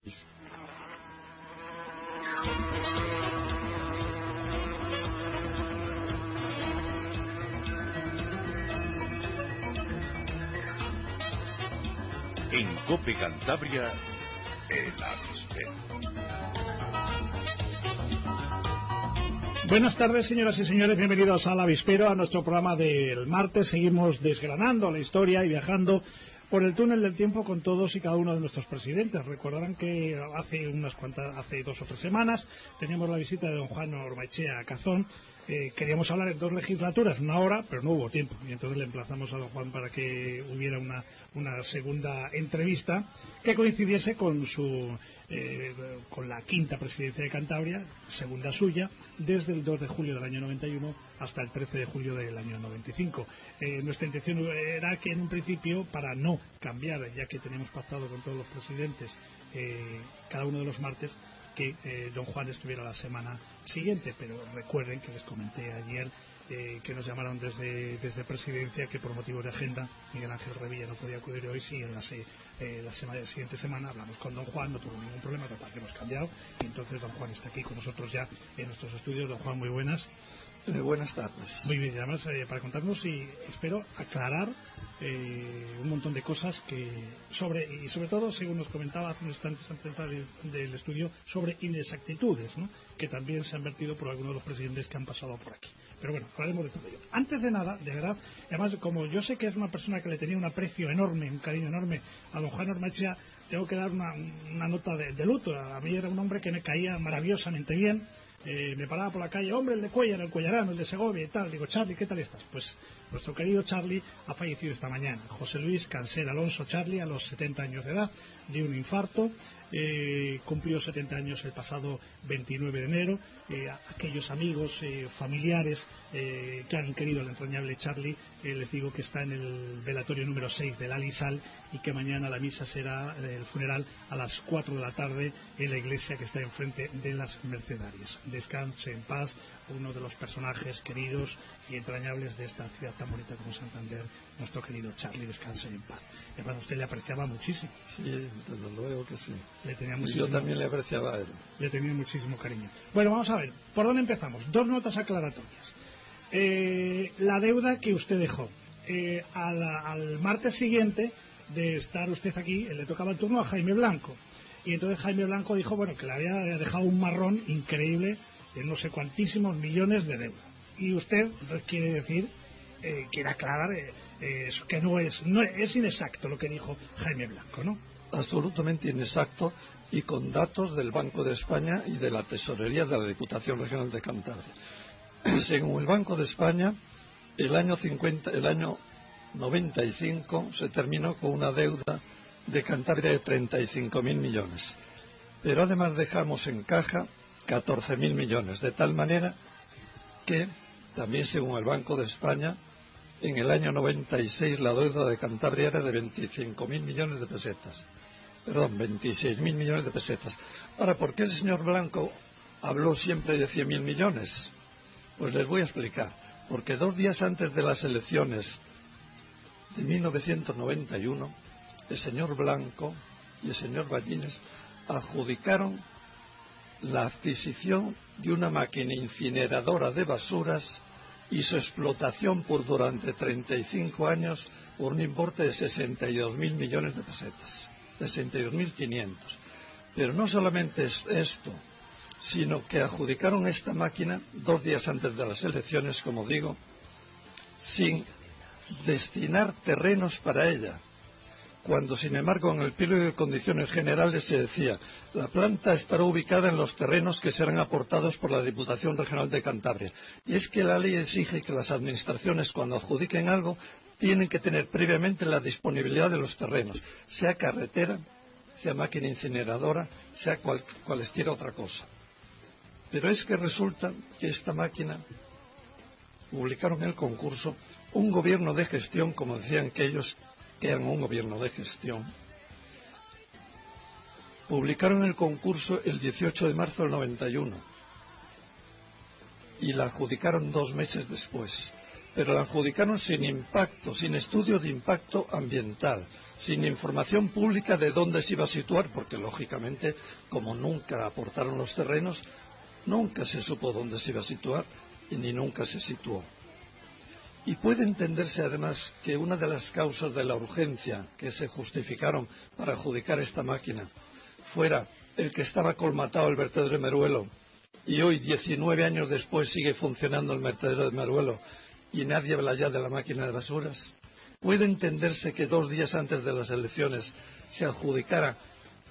En COPE Cantabria, el avispero. Buenas tardes, señoras y señores, bienvenidos al Avispero, a nuestro programa del martes. Seguimos desgranando la historia y viajando por el túnel del tiempo con todos y cada uno de nuestros presidentes. Recordarán que hace 2 o 3 semanas teníamos la visita de don Juan Ormaechea Cazón. Queríamos hablar en 2 legislaturas, 1 hora, pero no hubo tiempo, y entonces le emplazamos a don Juan para que hubiera una segunda entrevista que coincidiese con con la 5ª presidencia de Cantabria, segunda suya, desde el 2 de julio del año 91 hasta el 13 de julio del año 95. Nuestra intención era que en un principio, para no cambiar, ya que teníamos pactado con todos los presidentes cada uno de los martes, que don Juan estuviera la semana siguiente, pero recuerden que les comenté ayer que nos llamaron desde Presidencia que por motivos de agenda Miguel Ángel Revilla no podía acudir hoy. Sí, en la siguiente semana hablamos con don Juan, no tuvo ningún problema, total que hemos cambiado, y entonces don Juan está aquí con nosotros ya en nuestros estudios. Don Juan, muy buenas. Buenas tardes. Muy bien, y además para contarnos y espero aclarar un montón de cosas y sobre todo, según nos comentaba hace un instante antes de entrar del estudio, sobre inexactitudes, ¿no?, que también se han vertido por algunos de los presidentes que han pasado por aquí. Pero bueno, hablaremos de todo ello. Antes de nada, de verdad, además, como yo sé que es una persona que le tenía un aprecio enorme, un cariño enorme a don Juan Ormaechea, tengo que dar una nota de luto. A mí era un hombre que me caía maravillosamente bien. Me paraba por la calle, hombre, el de Cuéllar, el cuellarano, el de Segovia y tal. Digo, Charlie, ¿qué tal estás? Pues nuestro querido Charlie ha fallecido esta mañana. José Luis Canser Alonso Charlie, a los 70 años de edad, de un infarto. Cumplió 70 años el pasado 29 de enero. Aquellos amigos, familiares que han querido al entrañable Charlie, les digo que está en el velatorio número 6 del Alisal y que mañana la misa será, el funeral, a las 4 de la tarde en la iglesia que está enfrente de las Mercedarias. Descanse en paz uno de los personajes queridos y entrañables de esta ciudad tan bonita como Santander, nuestro querido Charlie. Descanse en paz. Y además usted le apreciaba muchísimo. Sí, desde luego que sí. Le tenía muchísimo, yo también le apreciaba a él. Le tenía muchísimo cariño. Bueno, vamos a ver, ¿por dónde empezamos? 2 notas aclaratorias. La deuda que usted dejó. Al martes siguiente de estar usted aquí, le tocaba el turno a Jaime Blanco. Y entonces Jaime Blanco dijo, bueno, que le había dejado un marrón increíble de no sé cuantísimos millones de deuda. Y usted quiere decir, quiere aclarar que no es inexacto lo que dijo Jaime Blanco, ¿no? Absolutamente inexacto, y con datos del Banco de España y de la Tesorería de la Diputación Regional de Cantabria. Según el Banco de España, el año 95 se terminó con una deuda de Cantabria de 35.000 millones. Pero además dejamos en caja 14.000 millones, de tal manera que, también según el Banco de España, en el año 96 la deuda de Cantabria era de 25.000 millones de pesetas. Perdón, 26.000 millones de pesetas. Ahora, ¿por qué el señor Blanco habló siempre de 100.000 millones? Pues les voy a explicar. Porque 2 días antes de las elecciones de 1991, el señor Blanco y el señor Ballines adjudicaron la adquisición de una máquina incineradora de basuras y su explotación durante 35 años por un importe de 62.000 millones de pesetas, 62.500. Pero no solamente es esto, sino que adjudicaron esta máquina 2 días antes de las elecciones, como digo, sin destinar terrenos para ella, cuando sin embargo en el pliego de condiciones generales se decía: la planta estará ubicada en los terrenos que serán aportados por la Diputación Regional de Cantabria. Y es que la ley exige que las administraciones, cuando adjudiquen algo, tienen que tener previamente la disponibilidad de los terrenos, sea carretera, sea máquina incineradora, sea cualesquiera otra cosa. Pero es que resulta que esta máquina publicaron el concurso, un gobierno de gestión, como decían que ellos que eran un gobierno de gestión, publicaron el concurso el 18 de marzo del 91 y la adjudicaron 2 meses después. pero la adjudicaron sin impacto, sin estudio de impacto ambiental, sin información pública de dónde se iba a situar, porque lógicamente, como nunca aportaron los terrenos, nunca se supo dónde se iba a situar y ni nunca se situó. Y puede entenderse además que una de las causas de la urgencia que se justificaron para adjudicar esta máquina fuera el que estaba colmatado el vertedero de Meruelo y hoy, 19 años después, sigue funcionando el vertedero de Meruelo y nadie habla ya de la máquina de basuras. Puede entenderse que 2 días antes de las elecciones se adjudicara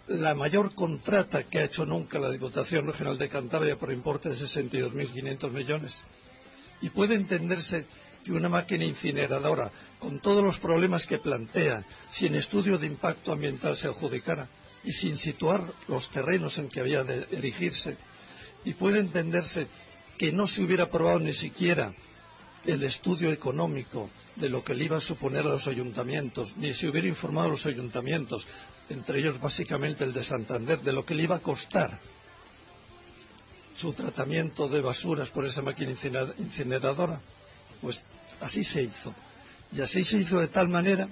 la mayor contrata que ha hecho nunca la Diputación Regional de Cantabria por importe de 62.500 millones. Y puede entenderse que una máquina incineradora, con todos los problemas que plantea, sin estudio de impacto ambiental se adjudicara y sin situar los terrenos en que había de erigirse. Y puede entenderse que no se hubiera aprobado ni siquiera el estudio económico de lo que le iba a suponer a los ayuntamientos, ni se hubiera informado a los ayuntamientos, entre ellos básicamente el de Santander, de lo que le iba a costar su tratamiento de basuras por esa máquina incineradora. Pues así se hizo. Y así se hizo de tal manera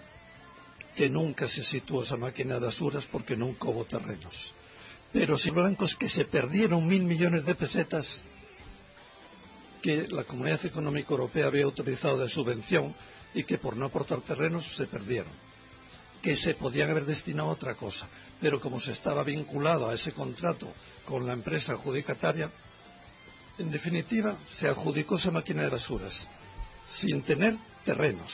que nunca se situó esa máquina de basuras porque nunca hubo terrenos. Pero si blancos que se perdieron 1.000 millones de pesetas que la Comunidad Económica Europea había utilizado de subvención y que por no aportar terrenos se perdieron, que se podían haber destinado a otra cosa, pero como se estaba vinculado a ese contrato con la empresa adjudicataria, en definitiva se adjudicó esa máquina de basuras sin tener terrenos.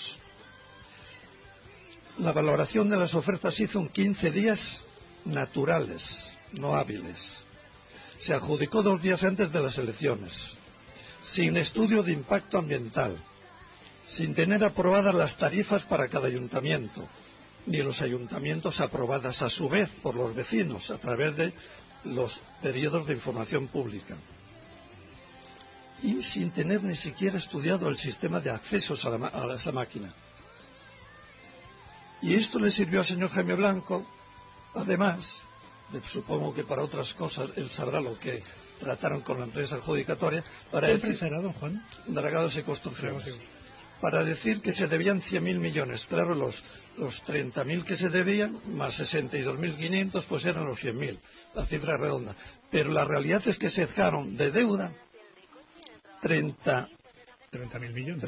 La valoración de las ofertas se hizo en 15 días naturales, no hábiles. Se adjudicó 2 días antes de las elecciones, sin estudio de impacto ambiental, sin tener aprobadas las tarifas para cada ayuntamiento, ni los ayuntamientos aprobadas a su vez por los vecinos a través de los periodos de información pública, y sin tener ni siquiera estudiado el sistema de accesos a esa máquina. Y esto le sirvió al señor Jaime Blanco, además, supongo que para otras cosas, él sabrá lo que trataron con la empresa adjudicatoria, para ¿Qué decir, empresa era, don Juan? Dragados y Construcciones, para decir que se debían 100.000 millones. Claro, los 30.000 que se debían, más 62.500, pues eran los 100.000, la cifra redonda. Pero la realidad es que se dejaron de deuda 30.000 millones,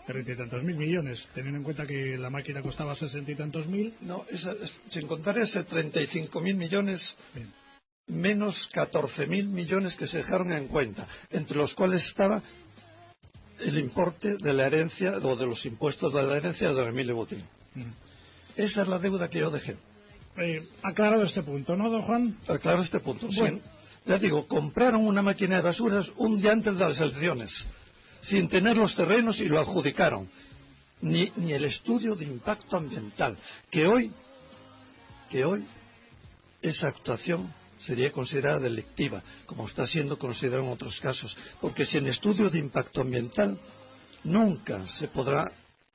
30 y tantos mil millones, teniendo en cuenta que la máquina costaba 60 y tantos mil. No, sin contar ese 35.000 millones, bien, menos 14.000 millones que se dejaron en cuenta, entre los cuales estaba el importe de la herencia o de los impuestos de la herencia de Emilio Botín. Esa es la deuda que yo dejé. Aclarado este punto, ¿no, don Juan? Aclarado este punto, bueno. Sí. Ya digo, compraron una máquina de basuras un día antes de las elecciones, sin tener los terrenos, y lo adjudicaron. Ni el estudio de impacto ambiental, que hoy esa actuación sería considerada delictiva, como está siendo considerada en otros casos, porque sin estudio de impacto ambiental nunca se podrá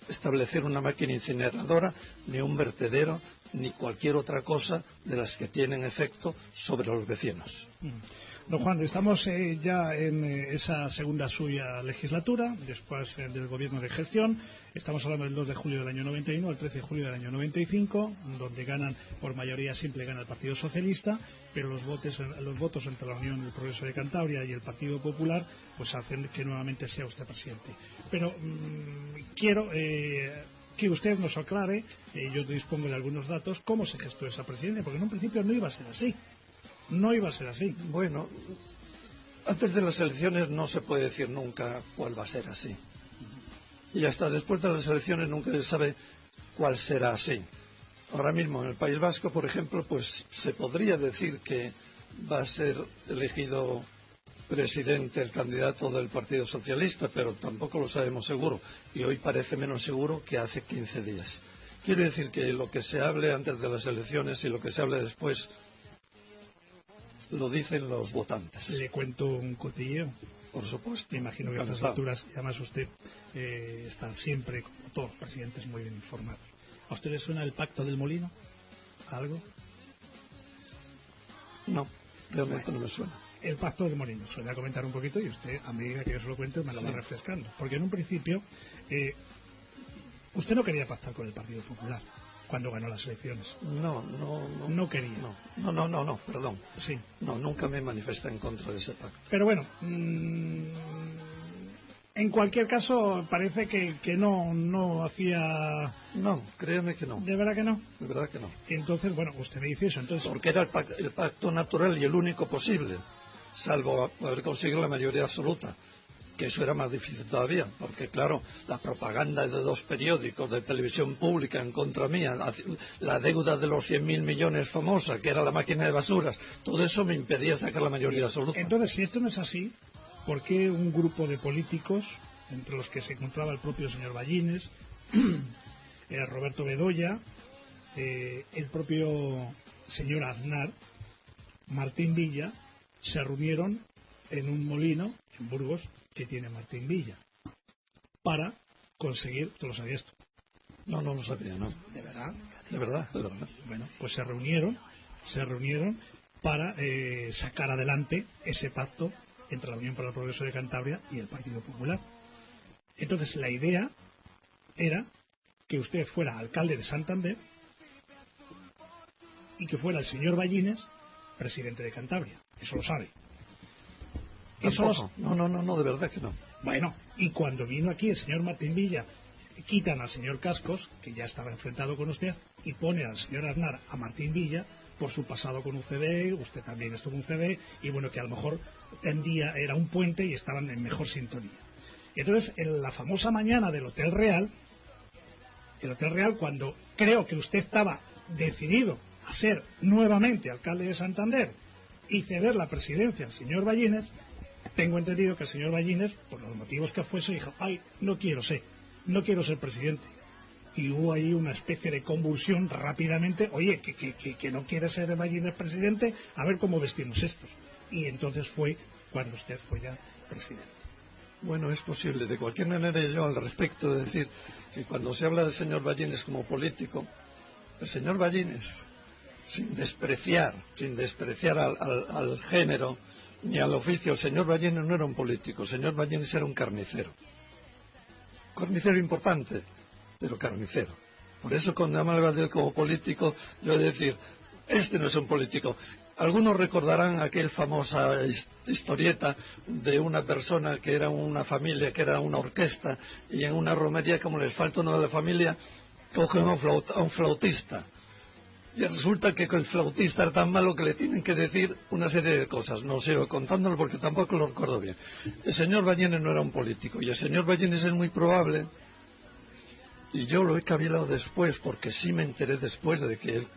establecer una máquina incineradora, ni un vertedero, ni cualquier otra cosa de las que tienen efecto sobre los vecinos. Don Juan, estamos ya en esa segunda suya legislatura, después del gobierno de gestión. Estamos hablando del 2 de julio del año 91 al 13 de julio del año 95, donde ganan, por mayoría simple, gana el Partido Socialista, pero los votos entre la Unión del Progreso de Cantabria y el Partido Popular pues hacen que nuevamente sea usted presidente. Pero quiero que usted nos aclare, yo dispongo de algunos datos, cómo se gestó esa presidencia, porque en un principio no iba a ser así. No iba a ser así. Bueno, antes de las elecciones no se puede decir nunca cuál va a ser así. Y hasta después de las elecciones nunca se sabe cuál será así. Ahora mismo en el País Vasco, por ejemplo, pues se podría decir que va a ser elegido presidente el candidato del Partido Socialista, pero tampoco lo sabemos seguro. Y hoy parece menos seguro que hace 15 días. Quiero decir que lo que se hable antes de las elecciones y lo que se hable después lo dicen los votantes. Le cuento un cotilleo. Por supuesto. Me imagino que a estas alturas, y además usted está siempre, como todos los presidentes, muy bien informado. ¿A usted le suena el Pacto del Molino? ¿Algo? No, realmente no me suena. el pacto de Molinos. Se lo voy a comentar un poquito y usted, a medida que yo se lo cuente, me lo va refrescando. Porque en un principio, usted no quería pactar con el Partido Popular cuando ganó las elecciones. No quería. No, perdón. Sí. No, nunca me manifesté en contra de ese pacto. Pero bueno, en cualquier caso, parece que no hacía... No, créeme que no. ¿De verdad que no? De verdad que no. Entonces, bueno, usted me dice eso. Entonces... Porque era el pacto natural y el único posible, salvo haber conseguido la mayoría absoluta. Que eso era más difícil todavía, porque claro, la propaganda de 2 periódicos de televisión pública en contra mía, la deuda de los 100.000 millones famosa, que era la máquina de basuras, todo eso me impedía sacar la mayoría absoluta. Entonces, si esto no es así, ¿por qué un grupo de políticos, entre los que se encontraba el propio señor Ballines, Roberto Bedoya, el propio señor Aznar, Martín Villa, se reunieron en un molino en Burgos que tiene Martín Villa para conseguir... ¿Tú lo sabías esto? No lo sabía, no. ¿De verdad? De verdad. Bueno, pues se reunieron para sacar adelante ese pacto entre la Unión para el Progreso de Cantabria y el Partido Popular. Entonces la idea era que usted fuera alcalde de Santander y que fuera el señor Ballines presidente de Cantabria. Eso lo sabe. No, de verdad que no. Bueno, y cuando vino aquí el señor Martín Villa, quitan al señor Cascos, que ya estaba enfrentado con usted, y pone al señor Aznar a Martín Villa por su pasado con UCD, usted también estuvo en UCD, y bueno, que a lo mejor era un puente y estaban en mejor sintonía. Entonces, en la famosa mañana del Hotel Real, cuando creo que usted estaba decidido a ser nuevamente alcalde de Santander y ceder la presidencia al señor Ballines, tengo entendido que el señor Ballines, por los motivos que fuese, dijo, no quiero ser presidente. Y hubo ahí una especie de convulsión rápidamente, oye, que no quiere ser Ballines presidente, a ver cómo vestimos estos. Y entonces fue cuando usted fue ya presidente. Bueno, es posible. De cualquier manera, yo al respecto de decir que cuando se habla del señor Ballines como político, el señor Ballines, sin despreciar al género ni al oficio, el señor Ballines no era un político, el señor Ballines era un carnicero. Carnicero importante, pero carnicero. Por eso cuando hablaba de él como político, yo he de decir, este no es un político. Algunos recordarán aquella famosa historieta de una persona que era una familia, que era una orquesta, y en una romería, como les falta uno de la familia, cogen a un flautista. Y resulta que el flautista era tan malo que le tienen que decir una serie de cosas. No sigo contándolo porque tampoco lo recuerdo bien. El señor Ballines no era un político, y el señor Ballines es muy probable, y yo lo he cavilado después, porque sí me enteré después de que él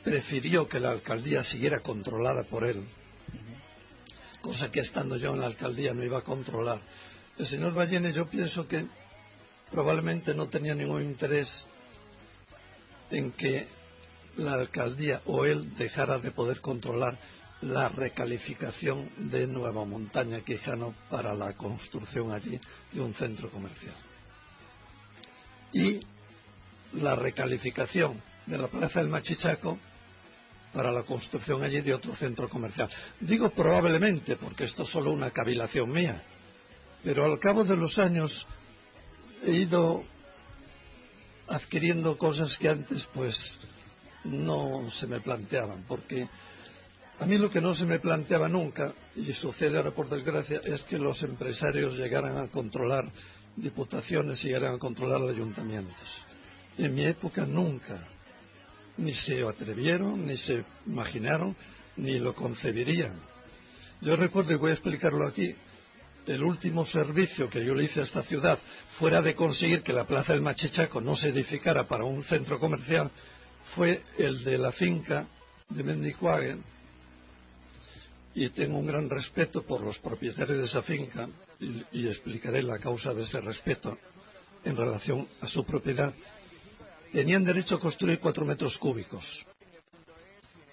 prefirió que la alcaldía siguiera controlada por él, cosa que estando yo en la alcaldía no iba a controlar. El señor Ballines, yo pienso que probablemente no tenía ningún interés en que la alcaldía o él dejara de poder controlar la recalificación de Nueva Montaña Quijano para la construcción allí de un centro comercial y la recalificación de la Plaza del Machichaco para la construcción allí de otro centro comercial. Digo probablemente porque esto es solo una cavilación mía, pero al cabo de los años he ido adquiriendo cosas que antes pues no se me planteaban, porque a mí lo que no se me planteaba nunca, y sucede ahora por desgracia, es que los empresarios llegaran a controlar diputaciones y llegaran a controlar ayuntamientos. En mi época nunca, ni se atrevieron, ni se imaginaron, ni lo concebirían. Yo recuerdo, y voy a explicarlo aquí, el último servicio que yo le hice a esta ciudad, fuera de conseguir que la Plaza del Machichaco no se edificara para un centro comercial, fue el de la finca de Mendicuaguen, y tengo un gran respeto por los propietarios de esa finca y explicaré la causa de ese respeto en relación a su propiedad. Tenían derecho a construir 4 metros cúbicos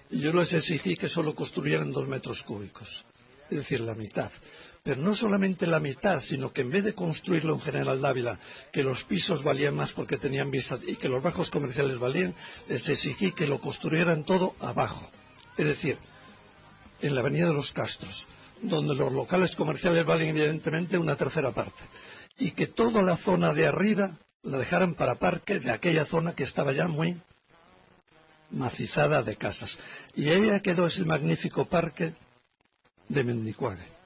y yo les exigí que solo construyeran 2 metros cúbicos, es decir, la mitad. Pero no solamente la mitad, sino que en vez de construirlo en General Dávila, que los pisos valían más porque tenían vistas y que los bajos comerciales valían, les exigí que lo construyeran todo abajo. Es decir, en la Avenida de los Castros, donde los locales comerciales valen evidentemente una tercera parte, y que toda la zona de arriba la dejaran para parque de aquella zona que estaba ya muy macizada de casas. Y ahí quedó ese magnífico parque de Mendicuague.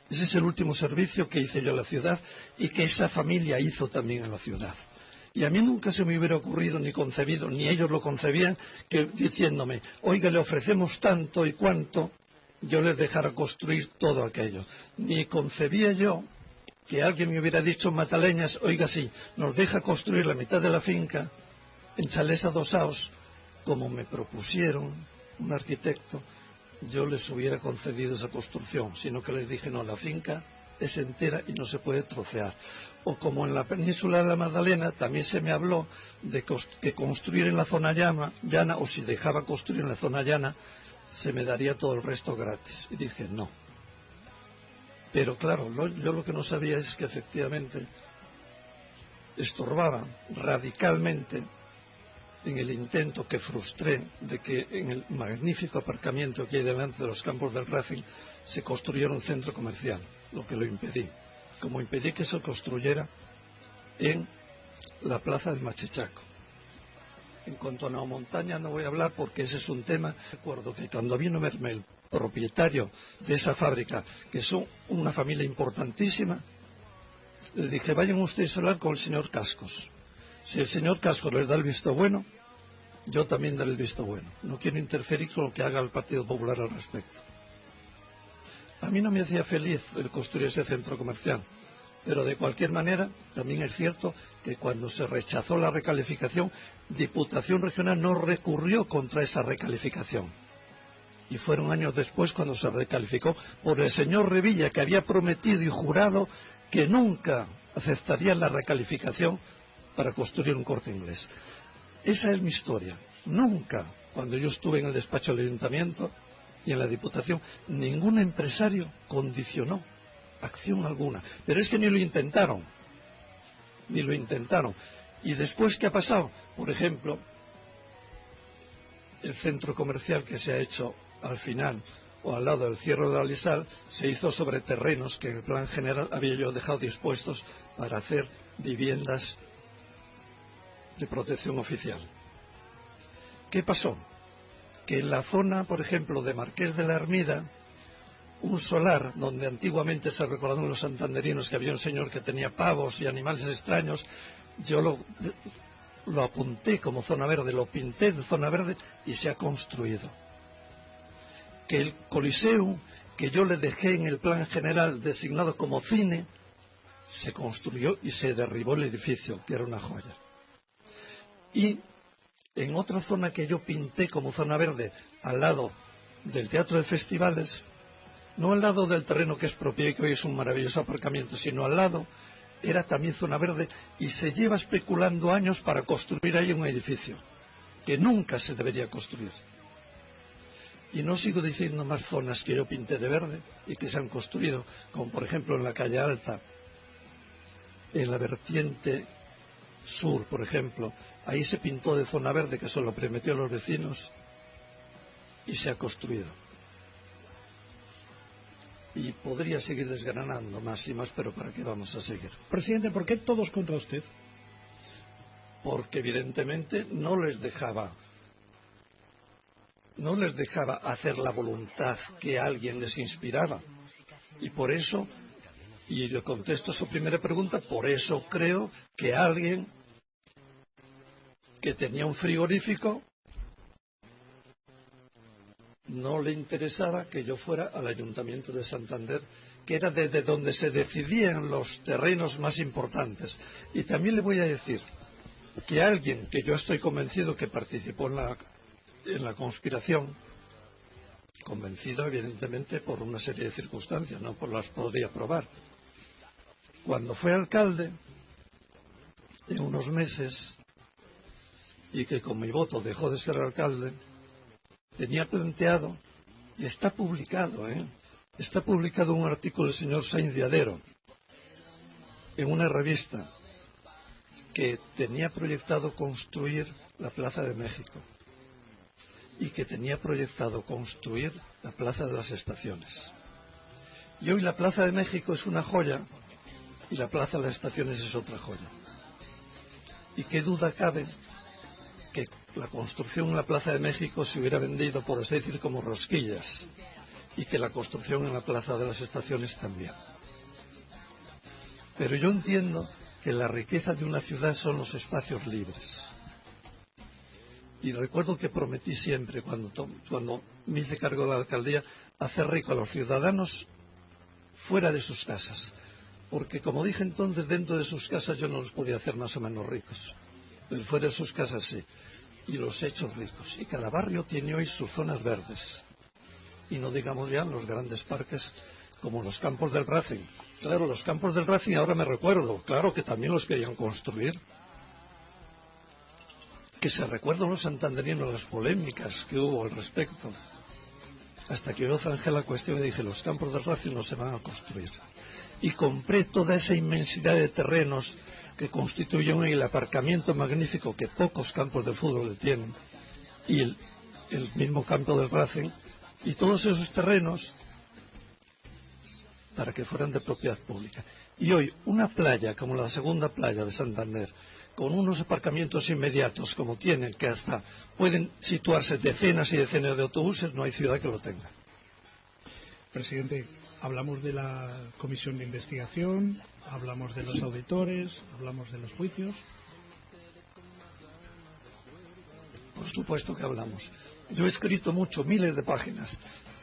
Ese es el último servicio que hice yo a la ciudad y que esa familia hizo también a la ciudad. Y a mí nunca se me hubiera ocurrido ni concebido, ni ellos lo concebían, que diciéndome, oiga, le ofrecemos tanto y cuánto, yo les dejara construir todo aquello. Ni concebía yo que alguien me hubiera dicho en Mataleñas, oiga, sí, nos deja construir la mitad de la finca en chalés adosados, como me propusieron un arquitecto, yo les hubiera concedido esa construcción, sino que les dije, no, la finca es entera y no se puede trocear. O como en la península de la Magdalena también se me habló de que construir en la zona llana, o si dejaba construir en la zona llana, se me daría todo el resto gratis. Y dije, no. Pero claro, yo lo que no sabía es que efectivamente estorbaba radicalmente en el intento que frustré de que en el magnífico aparcamiento que hay delante de los campos del Racing se construyera un centro comercial, lo que lo impedí. Como impedí que se construyera en la plaza del Machichaco. En cuanto a la montaña no voy a hablar porque ese es un tema. Recuerdo que cuando vino a verme el propietario de esa fábrica, que son una familia importantísima, le dije, vayan ustedes a hablar con el señor Cascos. Si el señor Cascos les da el visto bueno, yo también daré el visto bueno. No quiero interferir con lo que haga el Partido Popular al respecto. A mí no me hacía feliz el construir ese centro comercial, pero de cualquier manera también es cierto que cuando se rechazó la recalificación, Diputación Regional no recurrió contra esa recalificación. Y fueron años después cuando se recalificó por el señor Revilla, que había prometido y jurado que nunca aceptaría la recalificación para construir un Corte Inglés. Esa es mi historia. Nunca, cuando yo estuve en el despacho del Ayuntamiento y en la Diputación, ningún empresario condicionó acción alguna. Pero es que ni lo intentaron. Ni lo intentaron. ¿Y después qué ha pasado? Por ejemplo, el centro comercial que se ha hecho al final o al lado del Cierro de Alisal se hizo sobre terrenos que en el plan general había yo dejado dispuestos para hacer viviendas de protección oficial. ¿Qué pasó? Que en la zona, por ejemplo, de Marqués de la Ermida, un solar donde antiguamente se recordaron los santanderinos que había un señor que tenía pavos y animales extraños, yo lo apunté como zona verde, lo pinté de zona verde y se ha construido. Que el Coliseo, que yo le dejé en el plan general designado como cine, se construyó y se derribó el edificio, que era una joya. Y en otra zona que yo pinté como zona verde, al lado del Teatro de Festivales, no al lado del terreno que es propio y que hoy es un maravilloso aparcamiento, sino al lado, era también zona verde y se lleva especulando años para construir ahí un edificio que nunca se debería construir. Y no sigo diciendo más zonas que yo pinté de verde y que se han construido, como por ejemplo en la calle Alta, en la vertiente sur, por ejemplo, ahí se pintó de zona verde, que se lo prometió a los vecinos, y se ha construido. Y podría seguir desgranando más y más, pero ¿para qué vamos a seguir? Presidente, ¿por qué todos contra usted? Porque evidentemente no les dejaba hacer la voluntad que alguien les inspiraba. Y por eso, y le contesto a su primera pregunta, por eso creo que alguien que tenía un frigorífico no le interesaba que yo fuera al Ayuntamiento de Santander, que era desde donde se decidían los terrenos más importantes. Y también le voy a decir que alguien que yo estoy convencido que participó en la conspiración, convencido evidentemente por una serie de circunstancias, no por las podría probar, cuando fue alcalde, en unos meses, y que con mi voto dejó de ser alcalde, tenía planteado, y está publicado un artículo del señor Sainz de Adero en una revista, que tenía proyectado construir la Plaza de México. y que tenía proyectado construir la Plaza de las Estaciones. Y hoy la Plaza de México es una joya y la Plaza de las Estaciones es otra joya. Y qué duda cabe que la construcción en la Plaza de México se hubiera vendido, por así decir, como rosquillas, y que la construcción en la Plaza de las Estaciones también. Pero yo entiendo que la riqueza de una ciudad son los espacios libres. Y recuerdo que prometí siempre, cuando me hice cargo de la alcaldía, hacer rico a los ciudadanos fuera de sus casas. Porque, como dije entonces, dentro de sus casas yo no los podía hacer más o menos ricos. Pero fuera de sus casas sí. Y los he hecho ricos. Y cada barrio tiene hoy sus zonas verdes. Y no digamos ya los grandes parques como los campos del Racing. Claro, los campos del Racing ahora me recuerdo. Claro que también los querían construir. Que se recuerdan los santanderinos las polémicas que hubo al respecto. Hasta que yo zanjé la cuestión y dije, los campos del Racing no se van a construir. Y compré toda esa inmensidad de terrenos que constituyen el aparcamiento magnífico que pocos campos de fútbol tienen, y el mismo campo del Racing, y todos esos terrenos para que fueran de propiedad pública. Y hoy, una playa como la segunda playa de Santander, con unos aparcamientos inmediatos como tienen, que hasta pueden situarse decenas y decenas de autobuses, no hay ciudad que lo tenga. Presidente, hablamos de la comisión de investigación, hablamos de los auditores, hablamos de los juicios. Por supuesto que hablamos. Yo he escrito mucho, miles de páginas.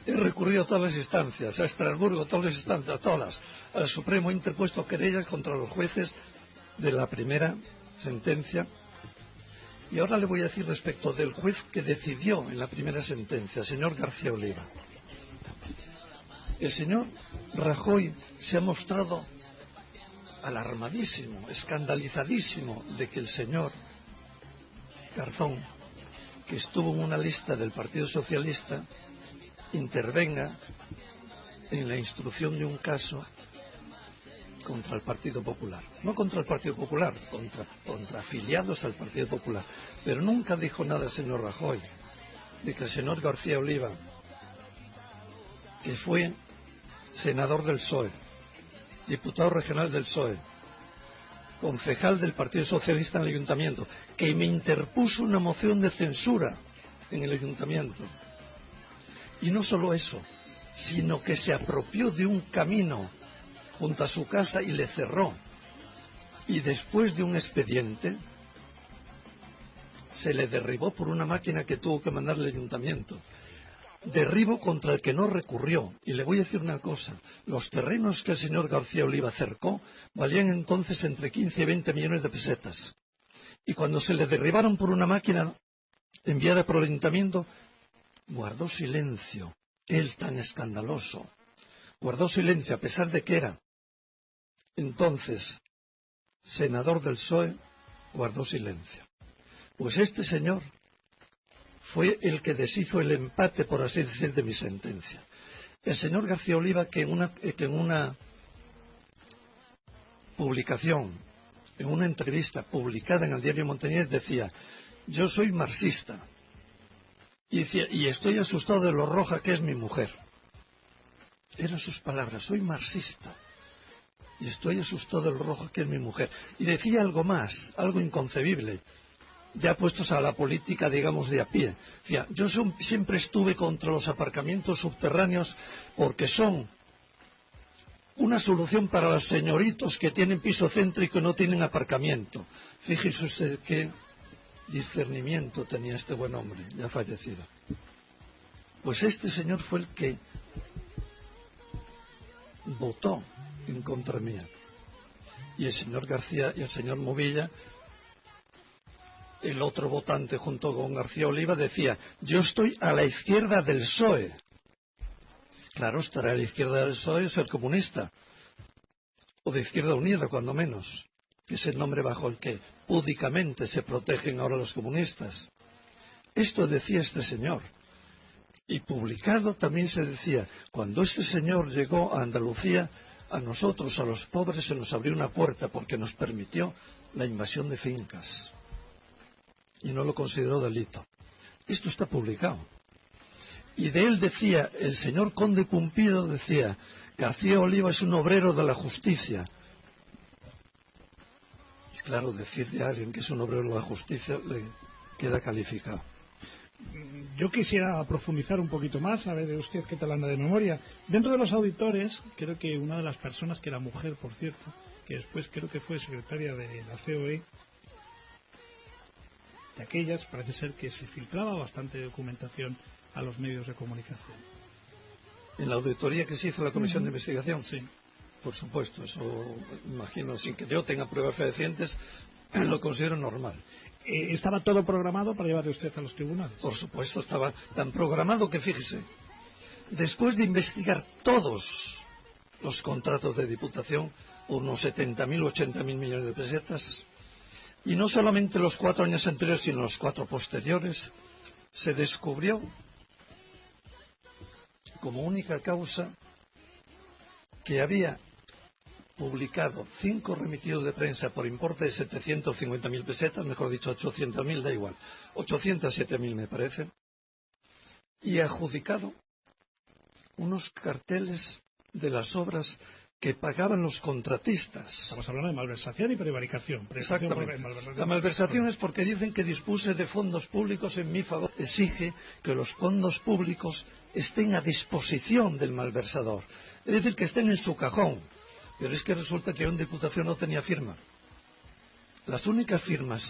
He recurrido a todas las instancias, a Estrasburgo, a todas las instancias, a todas. Al Supremo he interpuesto querellas contra los jueces de la primera sentencia. Y ahora le voy a decir respecto del juez que decidió en la primera sentencia, el señor García Oliva. El señor Rajoy se ha mostrado alarmadísimo, escandalizadísimo de que el señor Garzón, que estuvo en una lista del Partido Socialista, intervenga en la instrucción de un caso contra el Partido Popular. No contra el Partido Popular, contra afiliados al Partido Popular. Pero nunca dijo nada el señor Rajoy de que el señor García Oliva, que fue senador del PSOE, diputado regional del PSOE, concejal del Partido Socialista en el Ayuntamiento, que me interpuso una moción de censura en el Ayuntamiento. Y no solo eso, sino que se apropió de un camino junto a su casa y le cerró. Y después de un expediente, se le derribó por una máquina que tuvo que mandar el Ayuntamiento. Derribo contra el que no recurrió. Y le voy a decir una cosa, los terrenos que el señor García Oliva cercó valían entonces entre 15 y 20 millones de pesetas. Y cuando se le derribaron por una máquina enviada por el Ayuntamiento, guardó silencio. Él tan escandaloso. Guardó silencio a pesar de que era entonces senador del PSOE, guardó silencio. Pues este señor fue el que deshizo el empate, por así decir, de mi sentencia. El señor García Oliva, que en una publicación, en una entrevista publicada en el diario Montañés, decía: yo soy marxista, y decía, y estoy asustado de lo roja que es mi mujer. Eran sus palabras: soy marxista y estoy asustado de lo roja que es mi mujer. Y decía algo más, algo inconcebible, ya puestos a la política, digamos, de a pie. Decía: yo siempre estuve contra los aparcamientos subterráneos porque son una solución para los señoritos que tienen piso céntrico y no tienen aparcamiento. Fíjese usted qué discernimiento tenía este buen hombre, ya fallecido. Pues este señor fue el que votó en contra mía. Y el señor García y el señor Movilla, el otro votante junto con García Oliva, decía: yo estoy a la izquierda del PSOE. Claro, estar a la izquierda del PSOE es ser comunista, o de Izquierda Unida, cuando menos, que es el nombre bajo el que púdicamente se protegen ahora los comunistas. Esto decía este señor. Y publicado también se decía: cuando este señor llegó a Andalucía, a nosotros, a los pobres, se nos abrió una puerta porque nos permitió la invasión de fincas. Y no lo consideró delito. Esto está publicado. Y de él decía, el señor conde Pumpido decía, García Oliva es un obrero de la justicia. Y claro, decir de alguien que es un obrero de la justicia le queda calificado. Yo quisiera profundizar un poquito más, a ver de usted qué tal anda de memoria. Dentro de los auditores, creo que una de las personas, que era mujer, por cierto, que después creo que fue secretaria de la COE, de aquellas, parece ser que se filtraba bastante documentación a los medios de comunicación. ¿En la auditoría que se hizo la comisión de investigación? Sí. Por supuesto, eso imagino, sin que yo tenga pruebas fehacientes, lo considero normal. ¿Estaba todo programado para llevarle usted a los tribunales? Por supuesto, estaba tan programado que, fíjese, después de investigar todos los contratos de Diputación, unos 70.000 o 80.000 millones de pesetas, y no solamente los 4 años anteriores, sino los 4 posteriores, se descubrió como única causa que había publicado 5 remitidos de prensa por importe de 750.000 pesetas, mejor dicho 800.000, da igual, 807.000 me parece, y adjudicado unos carteles de las obras que pagaban los contratistas. Estamos hablando de malversación y prevaricación. Exactamente. La malversación es porque dicen que dispuse de fondos públicos en mi favor. Exige que los fondos públicos estén a disposición del malversador, es decir, que estén en su cajón. Pero es que resulta que una Diputación no tenía firma. Las únicas firmas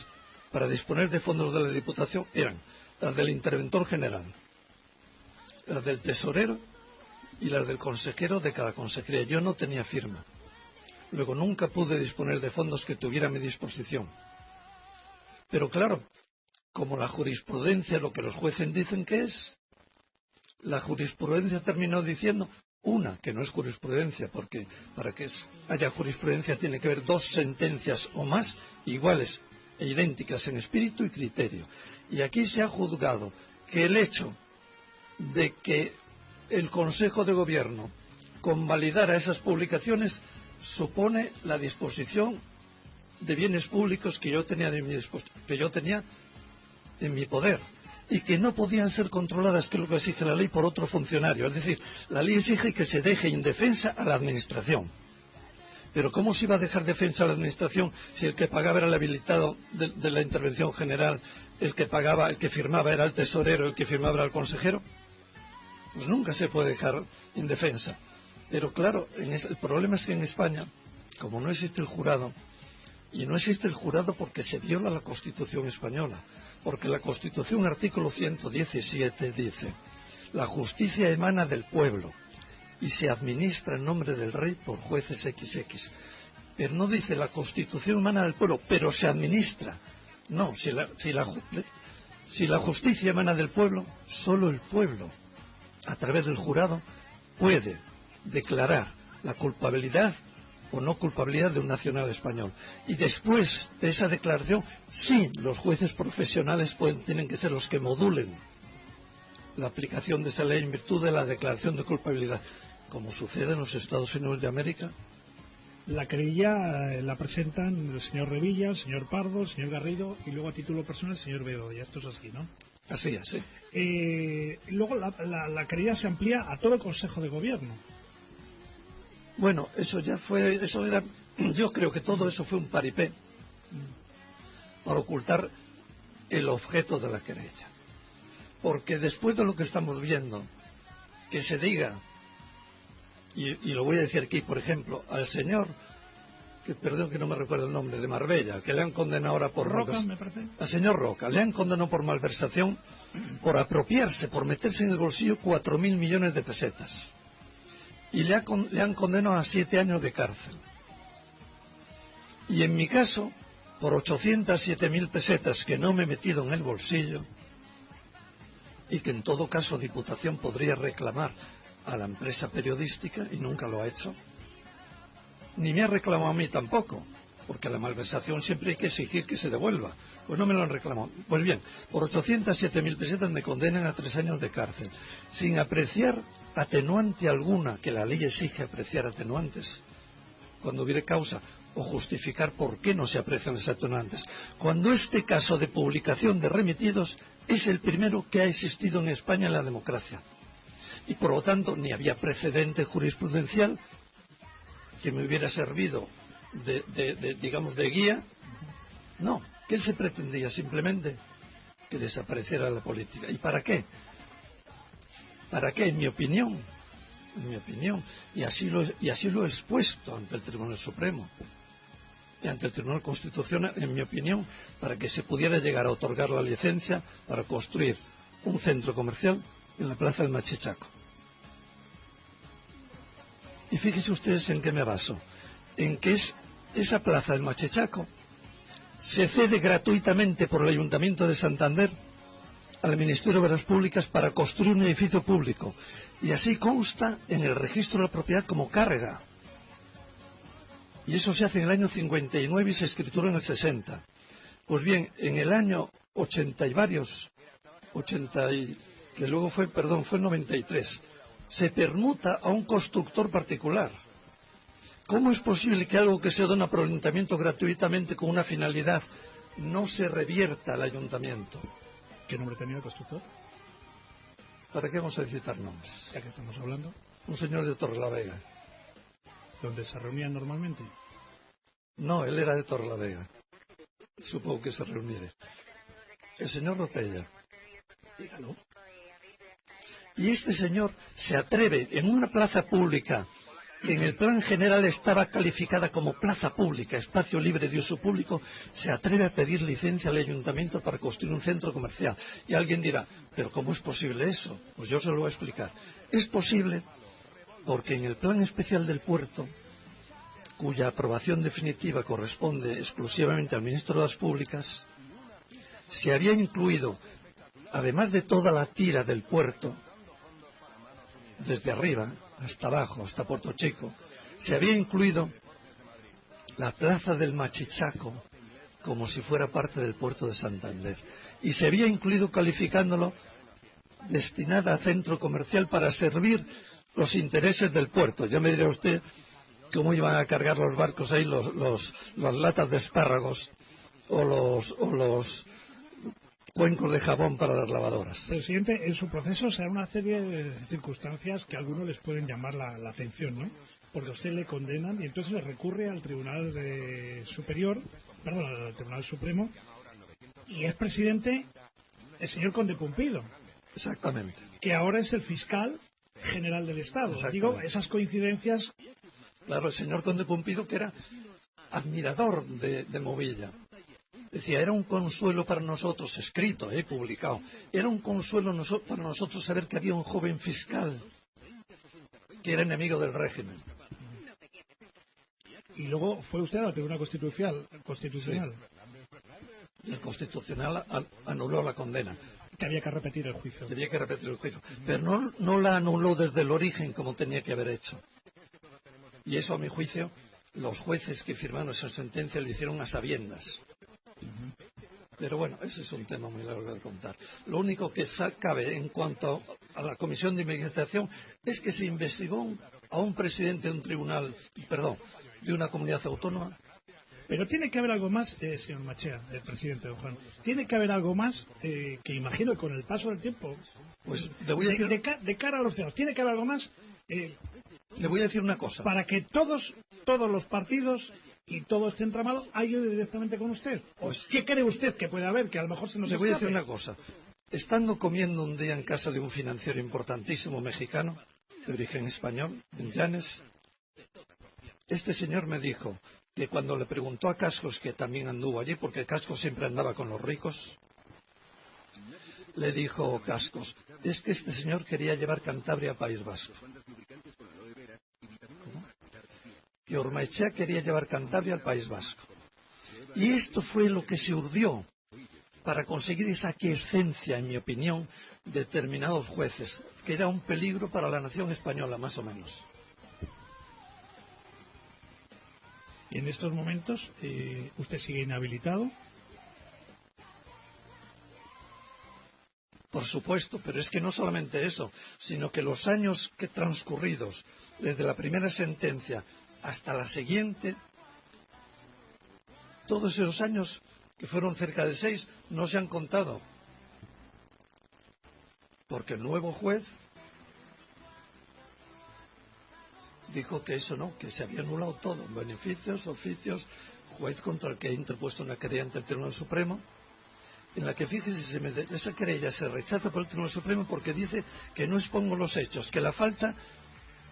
para disponer de fondos de la Diputación eran las del interventor general, las del tesorero y las del consejero de cada consejería. Yo no tenía firma. Luego nunca pude disponer de fondos que tuviera a mi disposición. Pero claro, como la jurisprudencia, lo que los jueces dicen que es, la jurisprudencia terminó diciendo una, que no es jurisprudencia, porque para que haya jurisprudencia tiene que haber 2 sentencias o más iguales e idénticas en espíritu y criterio. Y aquí se ha juzgado que el hecho de que el Consejo de Gobierno convalidara esas publicaciones supone la disposición de bienes públicos que yo tenía en mi poder y que no podían ser controladas, que es lo que exige la ley, por otro funcionario. Es decir, la ley exige que se deje indefensa a la Administración. Pero ¿cómo se iba a dejar defensa a la Administración si el que pagaba era el habilitado de la Intervención General, el que firmaba era el tesorero, el que firmaba era el consejero? Pues nunca se puede dejar indefensa. Pero claro, el problema es que en España, como no existe el jurado, y no existe el jurado porque se viola la Constitución española, porque la Constitución, artículo 117, dice: la justicia emana del pueblo y se administra en nombre del rey por jueces XX. Pero no dice la Constitución emana del pueblo, pero se administra. No, si la justicia emana del pueblo, solo el pueblo, a través del jurado, puede declarar la culpabilidad o no culpabilidad de un nacional español. Y después de esa declaración, sí, los jueces profesionales tienen que ser los que modulen la aplicación de esa ley en virtud de la declaración de culpabilidad, como sucede en los Estados Unidos de América. La querella la presentan el señor Revilla, el señor Pardo, el señor Garrido y luego a título personal el señor Bedoya. Esto es así, ¿no? Así es, sí. Luego la querella se amplía a todo el Consejo de Gobierno. Bueno, yo creo que todo eso fue un paripé para ocultar el objeto de la querella. Porque después de lo que estamos viendo, que se diga, y lo voy a decir aquí, por ejemplo, al señor, perdón que no me recuerdo el nombre, de Marbella, que le han condenado ahora por Roca, me parece. Al señor Roca, le han condenado por malversación, por apropiarse, por meterse en el bolsillo 4.000 millones de pesetas. Y le han condenado a 7 años de cárcel. Y en mi caso, por 807.000 pesetas que no me he metido en el bolsillo, y que en todo caso Diputación podría reclamar a la empresa periodística, y nunca lo ha hecho, ni me ha reclamado a mí tampoco, porque la malversación siempre hay que exigir que se devuelva. Pues no me lo han reclamado. Pues bien, por 807.000 pesetas me condenan a 3 años de cárcel, sin apreciar atenuante alguna, que la ley exige apreciar atenuantes. cuando hubiere causa, o justificar por qué no se aprecian los atenuantes. Cuando este caso de publicación de remitidos es el primero que ha existido en España en la democracia. Y por lo tanto ni había precedente jurisprudencial que me hubiera servido digamos, de guía. No, ¿qué se pretendía? Simplemente que desapareciera la política. ¿Y para qué? ¿Para qué? En mi opinión, y así lo he expuesto ante el Tribunal Supremo y ante el Tribunal Constitucional, en mi opinión, para que se pudiera llegar a otorgar la licencia para construir un centro comercial en la Plaza del Machichaco. Y fíjense ustedes en qué me baso, en que esa Plaza del Machichaco se cede gratuitamente por el Ayuntamiento de Santander al Ministerio de Obras Públicas para construir un edificio público, y así consta en el registro de la propiedad como carga. Y eso se hace en el año 59 y se escritura en el 60. Pues bien, en el año 80 y varios, que luego fue el 93, se permuta a un constructor particular. ¿Cómo es posible que algo que se dona por el ayuntamiento gratuitamente con una finalidad no se revierta al ayuntamiento? ¿Qué nombre tenía el constructor? ¿Para qué vamos a citar nombres? Ya que estamos hablando. Un señor de Torrelavega. ¿Donde se reunían normalmente? No, él era de Torrelavega. Supongo que se reuniera. El señor Rotella. Dígalo. Y este señor se atreve en una plaza pública que en el plan general estaba calificada como plaza pública, espacio libre de uso público, se atreve a pedir licencia al ayuntamiento para construir un centro comercial. Y alguien dirá, ¿pero cómo es posible eso? Pues yo se lo voy a explicar. Es posible porque en el plan especial del puerto, cuya aprobación definitiva corresponde exclusivamente al ministro de las Públicas, se había incluido, además de toda la tira del puerto, desde arriba hasta abajo, hasta Puerto Chico, se había incluido la Plaza del Machichaco como si fuera parte del puerto de Santander, y se había incluido calificándolo destinada a centro comercial para servir los intereses del puerto. Ya me dirá usted cómo iban a cargar los barcos ahí las latas de espárragos o los cuencos de jabón para las lavadoras. Presidente, en su proceso se da una serie de circunstancias que a algunos les pueden llamar la atención, ¿no? Porque a usted le condenan y entonces le recurre al Tribunal al Tribunal Supremo, y es presidente el señor Conde Pumpido. Exactamente. Que ahora es el fiscal general del Estado. Digo, esas coincidencias. Claro, el señor Conde Pumpido, que era admirador de Movilla. Decía, era un consuelo para nosotros, escrito, publicado, era un consuelo para nosotros saber que había un joven fiscal que era enemigo del régimen. Y luego fue usted al Tribunal Constitucional. Sí. El Constitucional anuló la condena. Que había que repetir el juicio. Pero no la anuló desde el origen como tenía que haber hecho. Y eso, a mi juicio, los jueces que firmaron esa sentencia lo hicieron a sabiendas. Pero bueno, ese es un tema muy largo de contar. Lo único que cabe en cuanto a la comisión de investigación es que se investigó a un presidente de un tribunal, de una comunidad autónoma. Pero tiene que haber algo más, señor Machea, el presidente don Juan. Tiene que haber algo más que imagino que con el paso del tiempo, pues le voy a decir, de cara a los ciudadanos, tiene que haber algo más. Le voy a decir una cosa. Para que todos los partidos y todo este entramado ayude directamente con usted. Pues, ¿qué cree usted que puede haber? Que a lo mejor se nos Le voy a decir una cosa. Estando comiendo un día en casa de un financiero importantísimo mexicano, de origen español, en Llanes, este señor me dijo que cuando le preguntó a Cascos, que también anduvo allí, porque Cascos siempre andaba con los ricos, le dijo Cascos, es que este señor quería llevar Cantabria a País Vasco. Que Ormaechea quería llevar Cantabria al País Vasco. Y esto fue lo que se urdió para conseguir esa aquiescencia, en mi opinión, de determinados jueces, que era un peligro para la nación española, más o menos. Y en estos momentos, ¿usted sigue inhabilitado? Por supuesto, pero es que no solamente eso, sino que los años que transcurridos desde la primera sentencia hasta la siguiente, todos esos años, que fueron cerca de 6, no se han contado. Porque el nuevo juez dijo que eso no, que se había anulado todo, beneficios, oficios, juez contra el que ha interpuesto una querella ante el Tribunal Supremo, en la que, fíjese, esa querella se rechaza por el Tribunal Supremo porque dice que no expongo los hechos, que le falta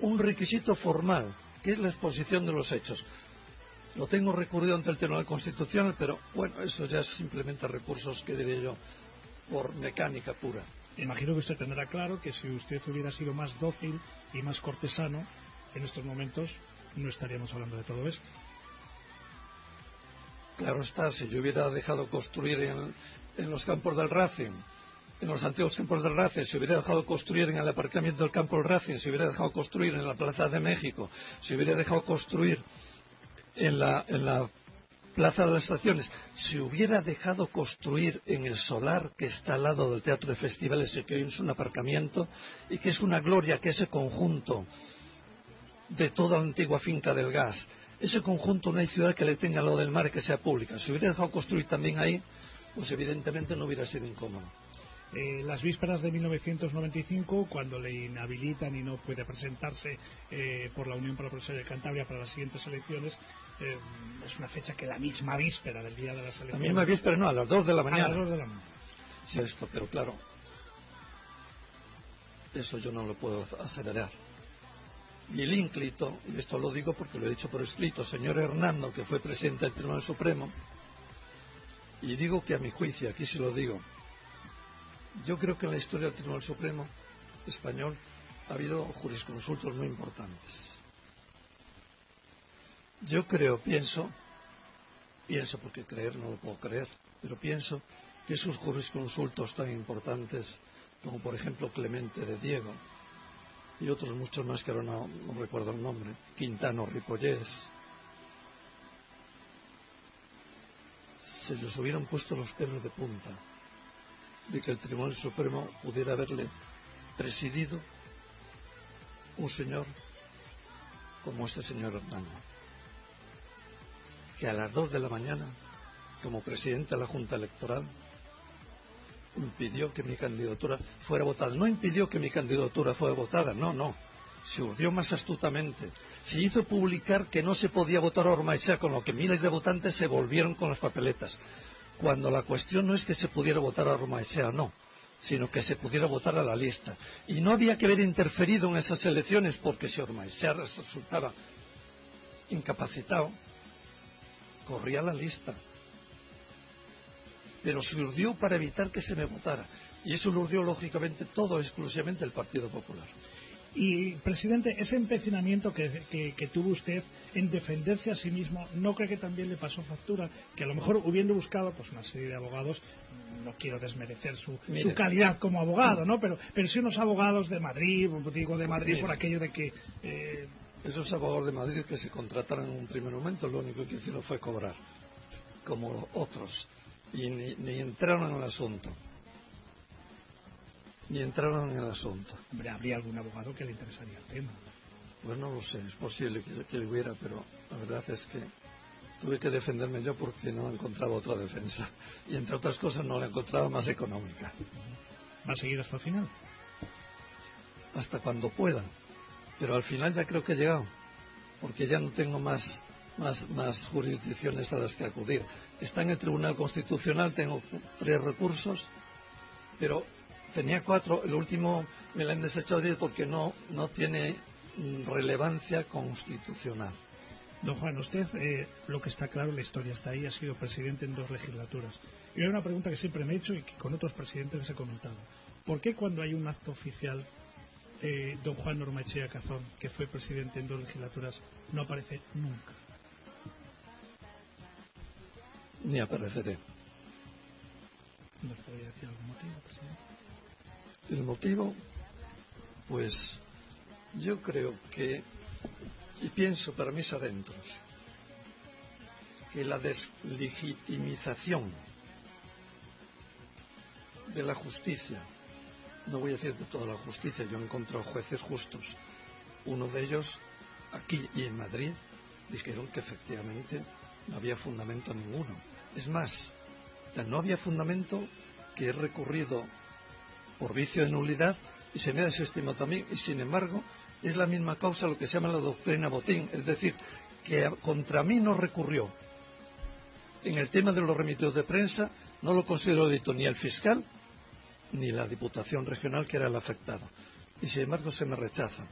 un requisito formal, que es la exposición de los hechos. Lo tengo recurrido ante el Tribunal Constitucional, pero bueno, eso ya es simplemente recursos, que diré yo, por mecánica pura. Imagino que usted tendrá claro que si usted hubiera sido más dócil y más cortesano, en estos momentos no estaríamos hablando de todo esto. Claro está, si yo hubiera dejado construir en los campos del Racing, en los antiguos campos del Racing, si hubiera dejado construir en el aparcamiento del campo del Racing, si hubiera dejado construir en la Plaza de México, si hubiera dejado construir en la Plaza de las Estaciones, si hubiera dejado construir en el solar que está al lado del Teatro de Festivales y que hoy es un aparcamiento y que es una gloria, que ese conjunto de toda la antigua finca del gas, ese conjunto, no hay ciudad que le tenga al lado del mar y que sea pública. Si hubiera dejado construir también ahí, pues evidentemente no hubiera sido incómodo. Las vísperas de 1995, cuando le inhabilitan y no puede presentarse por la Unión para la Profesión de Cantabria para las siguientes elecciones, es una fecha que la misma víspera del día de las elecciones. La misma víspera, no, a las 2 de la mañana. A las 2 de la mañana. Sí, esto, pero claro, eso yo no lo puedo aseverar. Y el ínclito, y esto lo digo porque lo he dicho por escrito, señor Hernando, que fue presidente del Tribunal Supremo, y digo que a mi juicio, aquí sí lo digo, yo creo que en la historia del Tribunal Supremo español ha habido jurisconsultos muy importantes. Yo creo, pienso porque creer no lo puedo creer, pero pienso que esos jurisconsultos tan importantes, como por ejemplo Clemente de Diego, y otros muchos más que ahora no recuerdo el nombre, Quintano Ripollés, se les hubieran puesto los pelos de punta de que el Tribunal Supremo pudiera haberle presidido un señor como este señor Hernando, que a las 2 de la mañana, como presidente de la Junta Electoral, impidió que mi candidatura fuera votada. No impidió que mi candidatura fuera votada, no. Se urdió más astutamente. Se hizo publicar que no se podía votar a Ormaechea, con lo que miles de votantes se volvieron con las papeletas. Cuando la cuestión no es que se pudiera votar a Ormaechea, no, sino que se pudiera votar a la lista. Y no había que haber interferido en esas elecciones, porque si Ormaechea resultaba incapacitado, corría la lista. Pero se urdió para evitar que se me votara. Y eso lo urdió, lógicamente, todo exclusivamente el Partido Popular. Y, presidente, ese empecinamiento que tuvo usted en defenderse a sí mismo, ¿no cree que también le pasó factura? Que a lo mejor, hubiendo buscado pues una serie de abogados, no quiero desmerecer su calidad como abogado, ¿no? Pero sí unos abogados de Madrid, digo de Madrid por aquello de que... Esos abogados de Madrid que se contrataron en un primer momento, lo único que hicieron fue cobrar, como otros. Y ni entraron en el asunto. Hombre, habría algún abogado que le interesaría el tema. Pues no lo sé, es posible que le hubiera, pero la verdad es que tuve que defenderme yo porque no encontraba otra defensa. Y entre otras cosas no la encontraba más económica. ¿Va a seguir hasta el final? Hasta cuando pueda. Pero al final ya creo que he llegado, porque ya no tengo más jurisdicciones a las que acudir. Está en el Tribunal Constitucional, tengo 3 recursos, pero tenía 4, el último me lo han desechado porque no tiene relevancia constitucional. Don Juan, usted, lo que está claro, la historia está ahí, ha sido presidente en 2 legislaturas. Y hay una pregunta que siempre me he hecho y que con otros presidentes les he comentado. ¿Por qué cuando hay un acto oficial, don Juan Ormaechea Cazón, que fue presidente en 2 legislaturas, no aparece nunca? Ni apareceré. ¿Nos podría decir algún motivo, presidente? El motivo, pues yo creo que, y pienso para mis adentros, que la deslegitimización de la justicia, no voy a decir de toda la justicia, yo he encontrado jueces justos, uno de ellos aquí y en Madrid, dijeron que efectivamente no había fundamento ninguno. Es más, no había fundamento, que he recurrido por vicio de nulidad y se me ha desestimado también, y sin embargo es la misma causa lo que se llama la doctrina Botín, es decir, que contra mí no recurrió. En el tema de los remitidos de prensa no lo considero delito ni el fiscal ni la Diputación Regional, que era el afectado, y sin embargo se me rechaza.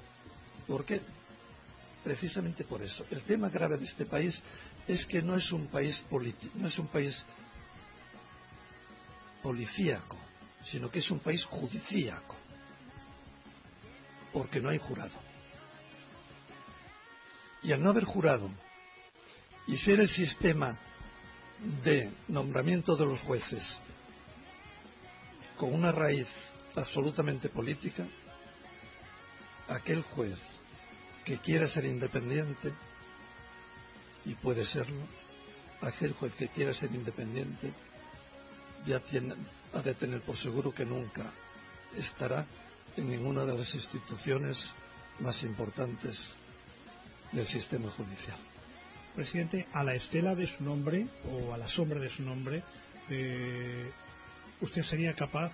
¿Por qué? Precisamente por eso. El tema grave de este país es que no es un país político, no es un país policíaco, sino que es un país judicíaco, porque no hay jurado. Y al no haber jurado y ser el sistema de nombramiento de los jueces con una raíz absolutamente política, aquel juez que quiera ser independiente, y puede serlo, aquel juez que quiera ser independiente ya ha de tener por seguro que nunca estará en ninguna de las instituciones más importantes del sistema judicial. Presidente, a la estela de su nombre, o a la sombra de su nombre, ¿usted sería capaz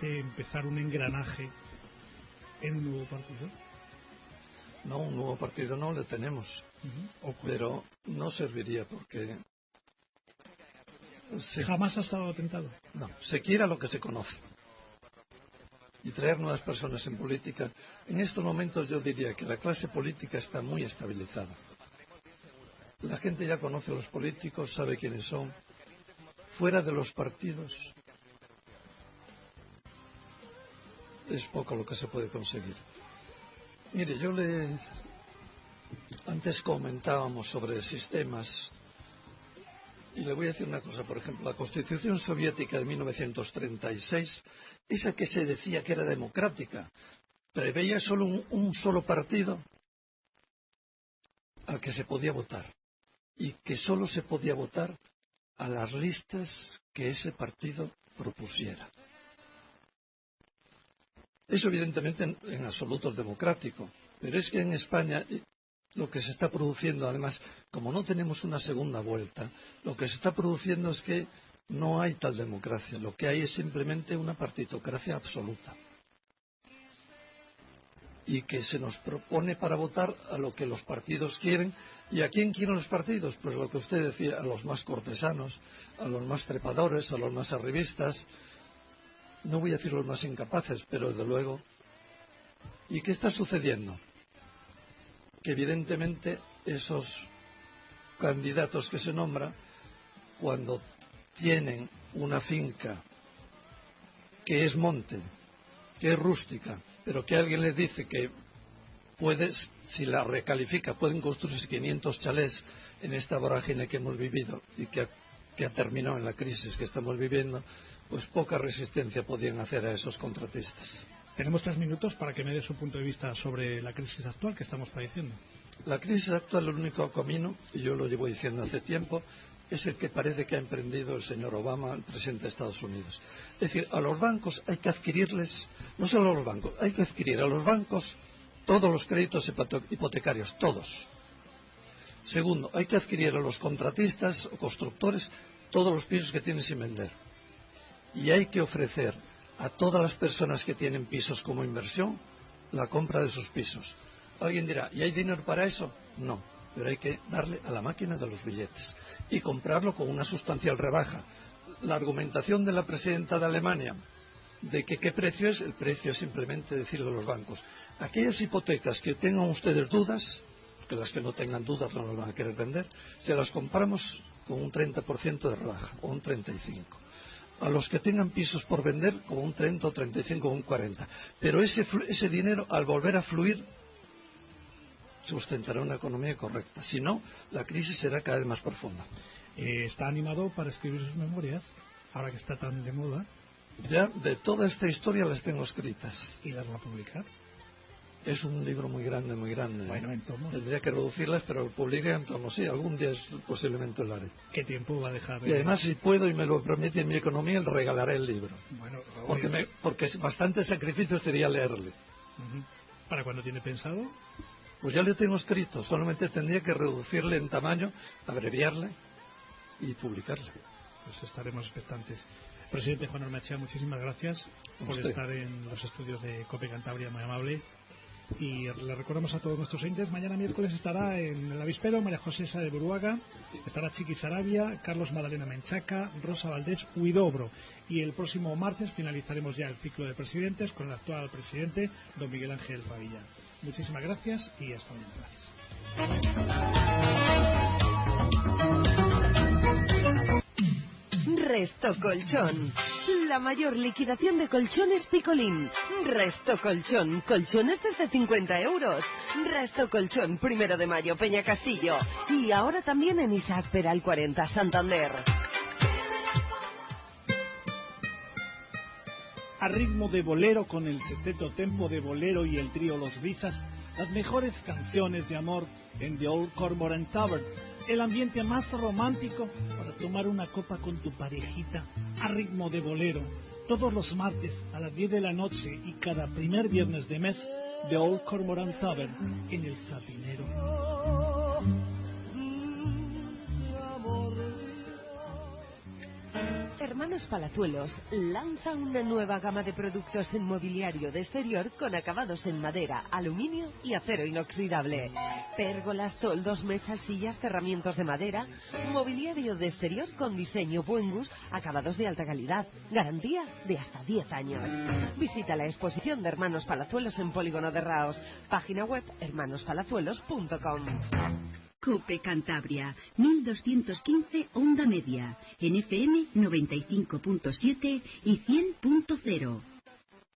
de empezar un engranaje en un nuevo partido? No, un nuevo partido no le tenemos, pero no serviría porque... ¿Jamás ha estado tentado? No, se quiera lo que se conoce. Y traer nuevas personas en política. En estos momentos yo diría que la clase política está muy estabilizada. La gente ya conoce a los políticos, sabe quiénes son. Fuera de los partidos es poco lo que se puede conseguir. Mire, antes comentábamos sobre sistemas, y le voy a decir una cosa. Por ejemplo, la Constitución Soviética de 1936, esa que se decía que era democrática, preveía solo un solo partido al que se podía votar, y que solo se podía votar a las listas que ese partido propusiera. Eso evidentemente en absoluto es democrático, pero es que en España lo que se está produciendo, además, como no tenemos una segunda vuelta, lo que se está produciendo es que no hay tal democracia, lo que hay es simplemente una partitocracia absoluta, y que se nos propone para votar a lo que los partidos quieren. ¿Y a quién quieren los partidos? Pues lo que usted decía, a los más cortesanos, a los más trepadores, a los más arribistas, no voy a decir los más incapaces, pero desde luego. ¿Y qué está sucediendo? Que evidentemente esos candidatos que se nombran, cuando tienen una finca que es monte, que es rústica, pero que alguien les dice que si la recalifica, pueden construirse 500 chalés en esta vorágine que hemos vivido y que ha terminado en la crisis que estamos viviendo, pues poca resistencia podían hacer a esos contratistas. Tenemos 3 minutos para que me dé su punto de vista sobre la crisis actual que estamos padeciendo. La crisis actual, el único camino, y yo lo llevo diciendo hace tiempo, es el que parece que ha emprendido el señor Obama, el presidente de Estados Unidos. Es decir, a los bancos hay que adquirirles, no solo a los bancos, hay que adquirir a los bancos todos los créditos hipotecarios, todos. Segundo, hay que adquirir a los contratistas o constructores todos los pisos que tienen sin vender. Y hay que ofrecer a todas las personas que tienen pisos como inversión la compra de sus pisos. Alguien dirá, ¿y hay dinero para eso? No, pero hay que darle a la máquina de los billetes y comprarlo con una sustancial rebaja. La argumentación de la presidenta de Alemania de que qué precio es, el precio es simplemente decirle a los bancos, aquellas hipotecas que tengan ustedes dudas, que las que no tengan dudas no las van a querer vender, se las compramos con un 30% de rebaja o un 35%. A los que tengan pisos por vender con un 30 o 35 o un 40%. Pero ese dinero, al volver a fluir, sustentará una economía correcta. Si no, la crisis será cada vez más profunda. ¿Está animado para escribir sus memorias, ahora que está tan de moda? Ya de toda esta historia las tengo escritas. ¿Y darla a publicar? Es un libro muy grande, muy grande. Bueno, en tomos. Tendría que reducirlas, pero lo publiqué en tomos. Sí, algún día posiblemente lo haré. ¿Qué tiempo va a dejar? Y además, si puedo y me lo permite en mi economía, le regalaré el libro. Bueno, porque bastante sacrificio sería leerle. ¿Para cuándo tiene pensado? Pues ya le tengo escrito, solamente tendría que reducirle en tamaño, abreviarle y publicarle. Pues estaremos expectantes. Presidente Juan Ormachea, muchísimas gracias por estar en los estudios de COPE Cantabria, muy amable. Y le recordamos a todos nuestros oyentes, mañana miércoles estará en el avispero María José Sá de Buruaga, estará Chiqui Sarabia, Carlos Madalena Menchaca, Rosa Valdés Huidobro, y el próximo martes finalizaremos ya el ciclo de presidentes con el actual presidente, don Miguel Ángel Pavilla. Muchísimas gracias y hasta mañana. Gracias. Resto Colchón, la mayor liquidación de colchones Picolín. Resto Colchón, colchones desde 50 euros. Resto Colchón, 1 de mayo, Peña Castillo. Y ahora también en Isaac Peral 40, Santander. A ritmo de bolero, con el Seteto Tempo de Bolero y el trío Los Brizas, las mejores canciones de amor en The Old Cormorant Tavern. El ambiente más romántico para tomar una copa con tu parejita a ritmo de bolero. Todos los martes a las 10 de la noche y cada primer viernes de mes, The Old Cormorant Tavern en el Sapinero. Hermanos Palazuelos lanza una nueva gama de productos en mobiliario de exterior con acabados en madera, aluminio y acero inoxidable. Pérgolas, toldos, mesas, sillas, cerramientos de madera, mobiliario de exterior con diseño buen gusto, acabados de alta calidad, garantía de hasta 10 años. Visita la exposición de Hermanos Palazuelos en Polígono de Raos, página web hermanospalazuelos.com. COPE Cantabria, 1215 onda media, en FM 95.7 y 100.0.